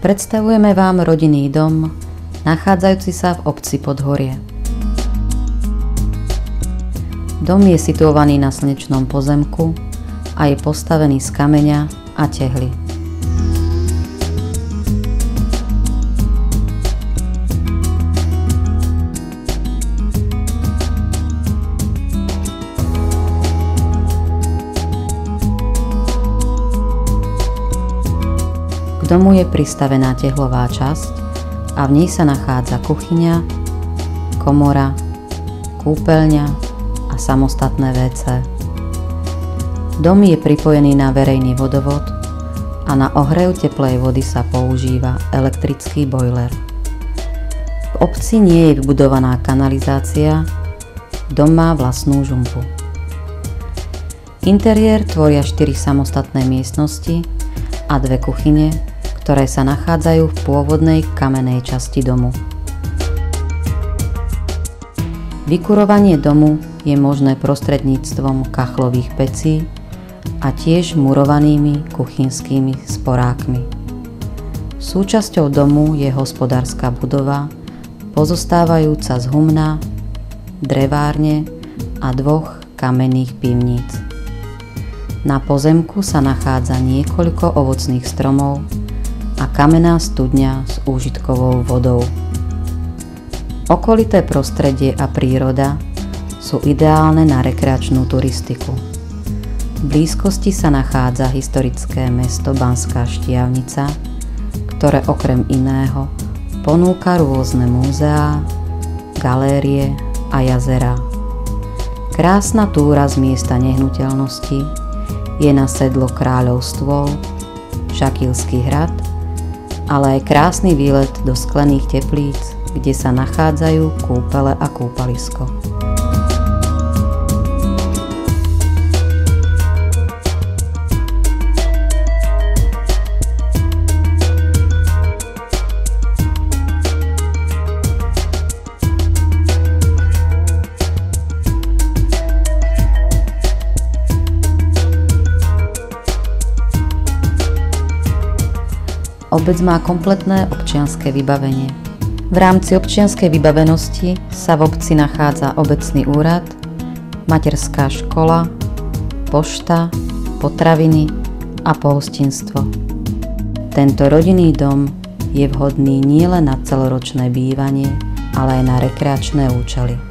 Predstavujeme vám rodinný dom, nachádzajúci sa v obci Podhorie. Dom je situovaný na slnečnom pozemku a je postavený z kameňa a tehly. K domu je pristavená tehlová časť a v nej sa nachádza kuchyňa, komora, kúpeľňa a samostatné WC. Dom je pripojený na verejný vodovod a na ohrev teplej vody sa používa elektrický bojler. V obci nie je vybudovaná kanalizácia, dom má vlastnú žumpu. Interiér tvoria 4 samostatné miestnosti a 2 kuchyne, ktoré sa nachádzajú v pôvodnej kamennej časti domu. Vykurovanie domu je možné prostredníctvom kachlových pecí a tiež murovanými kuchynskými sporákmi. Súčasťou domu je hospodárska budova, pozostávajúca z humna, drevárne a 2 kamenných pivníc. Na pozemku sa nachádza niekoľko ovocných stromov a kamenná studňa s úžitkovou vodou. Okolité prostredie a príroda sú ideálne na rekreačnú turistiku. V blízkosti sa nachádza historické mesto Banská Štiavnica, ktoré okrem iného ponúka rôzne múzeá, galérie a jazerá. Krásna túra z miesta nehnuteľnosti je na sedlo Kráľov stôl, Šakílsky hrad, ale aj krásny výlet do sklených teplíc, kde sa nachádzajú kúpele a kúpalisko. Obec má kompletné občianske vybavenie. V rámci občianskej vybavenosti sa v obci nachádza obecný úrad, materská škola, pošta, potraviny a pohostinstvo. Tento rodinný dom je vhodný nielen na celoročné bývanie, ale aj na rekreačné účely.